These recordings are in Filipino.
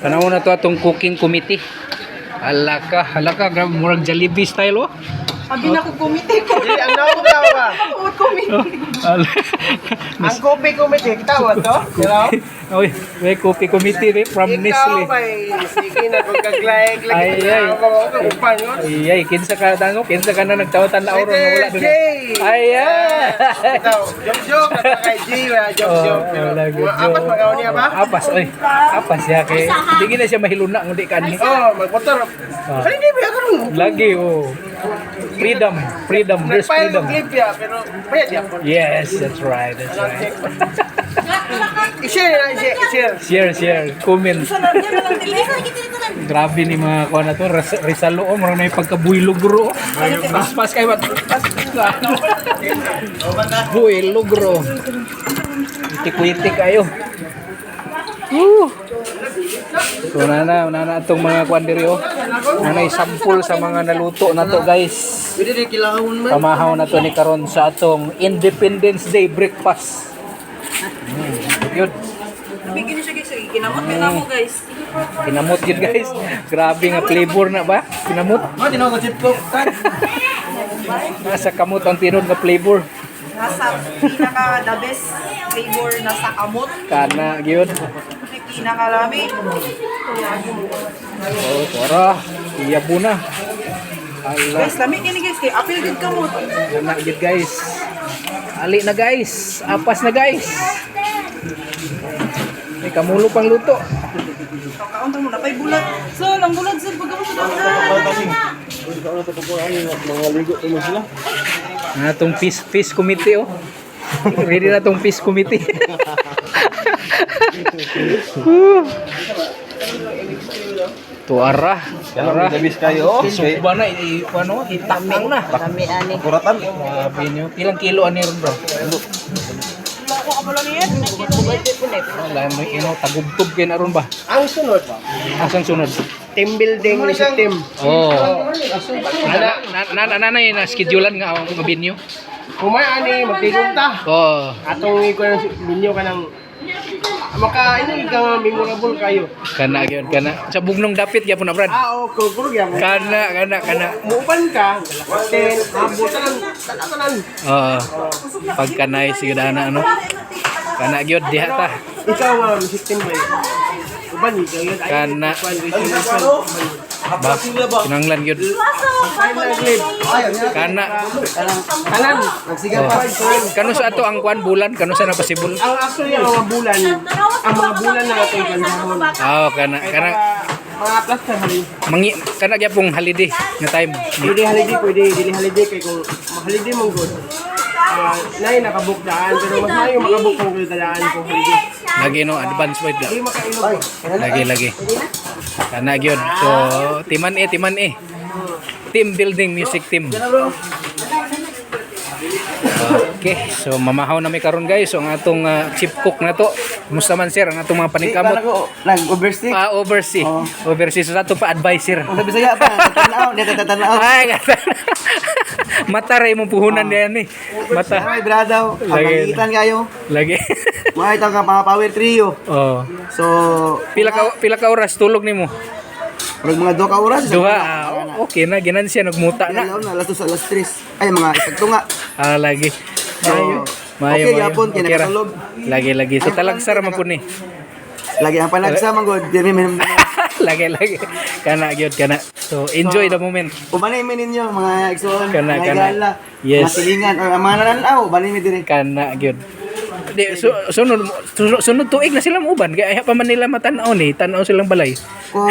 Tanaw na to atong cooking committee. Halaka, grabe murag Jollibee style oh. Abi na ko committee ko. Dili ang naong tao ba? Food committee. Ang kopi committee tawa to. Hello? Oy, may cooking committee rin from Nestle. Ikaw may sige na kung kaglayag lagi. Ay. Upan mo. Ay, kinsa ka na nagtawatan na oron na wala doon. Jay. Ay. Joke kay Jay la joke. Apas magaw niya ba? Apas oy. Apas ya kay. Hindi na siya mahiluna ngundi kanhi. Oh, magmotor. Kali di ba karon? Lagi oh. Freedom, there's freedom. Clip ya, pero bayad ya. Yes, that's right. Share. Comment. Grabe ni mga kuha na to. Rizal o, marunong na yung pagka-builog bro. Pas kayo ba? Builog bro. Itik-itik kayo. So nana itong mga kuandiri oh. Nanay sample sa mga naluto na to guys. Pwede rin kilahon man. Pamahaw na to ni karon sa atong Independence Day breakfast. Yun. Bigyan niyo siya guys. Kinamot na mo guys. Kinamot yun guys. Grabe nga flavor na ba? Kinamot. Tinawag ko chip ko. Nasa kamot ang tinod nga flavor. Nasa pinaka the best flavor na sa kamot. Kana yun. Pinakalami. Oh, tara. Iyabo na. Ala. Guys, lami kini guys kay apil gid kamot. Kana yun guys. Ali na guys. Apas na guys. May kamulo pang luto. Kakaunta mo na pay bulat. So, lang bulat sir pagka mo sa dagat. Atong peace committee oh. Ready na tong peace committee. Tuara. Dabis kayo. Suba na ano, itakang na. Dami ani. Kuratan. Grabe niyo. Ilang kilo ani ron bro? Ako ka pala niyan. Wala mo tagubtob kay na ron ba? Ang sunod. Asang sunod? Team building ni si team. Oh. Na schedulean nga ang binyo. Kumay ani magtigunta. Oh. Atong iko ng minyo ka ng maka ini ka memorable kayo. Kana gyud kana. Sa bugnong dapit gyapon na Brad. Oo, kurog yan. Kana. Muupan ka, ten, abutan, tanan. Oo. Pagkanay sigud ana ano. Kana gyud diha ta. Ikaw nga, si team ba? Uban ni kayo. Kana. Ba, kinanglan gyud. Kana. Kanan, nagsigaw pa. Kano sa ato ang kwan bulan, kano sa napasibol? Ang actually ang mga bulan na natin kanahon. Oh, kana Mga plus sa hali. kana gyapong holiday nga time. Dili holiday kay kung holiday mong good. Nay nakabook daan pero mas mayo makabook kung daan kung holiday. Lagi no advance wait Di lang. makailog. Lagi. Kana gyud. So, timan eh. Team building music team. Okay, so mamahaw na may karon guys. So ang atong chief cook na to. Kumusta man sir ang atong mga paningkamot? Nag-oversee. Oversee. Oversee sa ato pa advisor. Ang Bisaya pa, tatanaw. Ay, mata ray mong puhunan diyan eh. Mata. Ay, bradaw, Lagi. kagitan kayo. Lagi. Makita ka mga power trio. Oh. So, Pila ka oras tulog nimo? pag mga 2 ka oras. Duha. Okay na ginan siya nagmuta na. Alaw na, alas 2 alas 3. Ay, mga isagto nga. Lagi. Okay, yapon, Okay ra. kinakatulog. Lagi. So talagsar man pud ni. Lagi ang panagsa, manggod. Lagi. Kana gyud kana. So enjoy the moment. Ubanay mi ninyo, mga igsoon, Kana. mga igala, Yes. mga silingan, or mga nananaw, ubanay mi diri. Kana gyud. Di sunod tuig na sila muuban kaya pa man nila matanaw ni, tanaw silang balay. Kung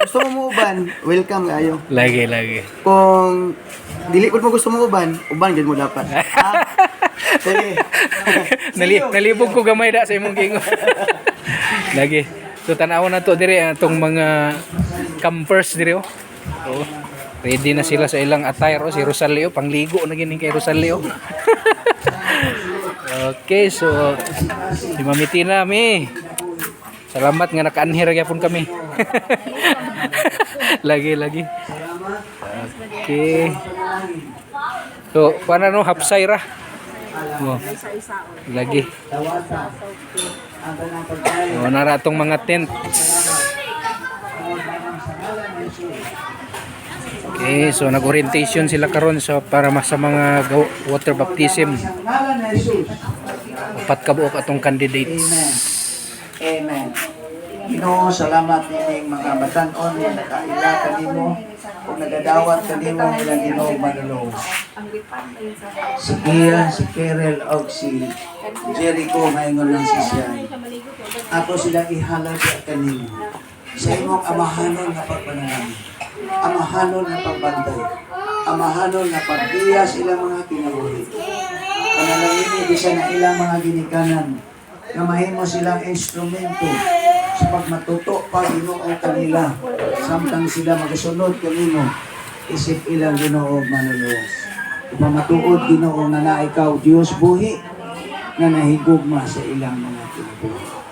gusto mo uban, welcome kayo. Lagi. Kung dili pud mo gusto mo uban gid mo dapat. Sige. Nalibog ko gamay da sa imong gingo. Lagi. So tanaw na to dire atong mga campers dire oh. Oh. Ready na sila sa ilang attire oh. Si Rosalio pangligo na gining kay Rosalio. Okay, so si Mamiti na mi. Salamat nga naka-anhir gyapon kami. Lagi. Okay. So, paano no hapsay ra? Oh. Lagi. O, nara tong mga tent. Okay, so nag-orientation sila karon so para sa mga water baptism. Upat ka buok atong candidates. Amen. Ginoo, salamat nining mga batan-on nga nakaila kanimo ug nagadawat kanimo ilang Ginoo manulong. Si Kia, si Kerel ug si Jericho maingon lang si siya. Ako sila ihalaga kanimo sa imong amahanon nga pagpanalangin. Amahanon nga pagbantay. Amahanon nga pagbiya sa ilang mga kinabuhi. Panalangin bisan na ilang mga ginikanan nga mahimo silang instrumento sa pagmatuto pa Ginoo kanila samtang sila magasunod kanimo isip ilang Ginoo manuluwas. Ipamatuod Ginoo nga na ikaw Dios buhi nga nahigugma sa ilang mga kinabuhi.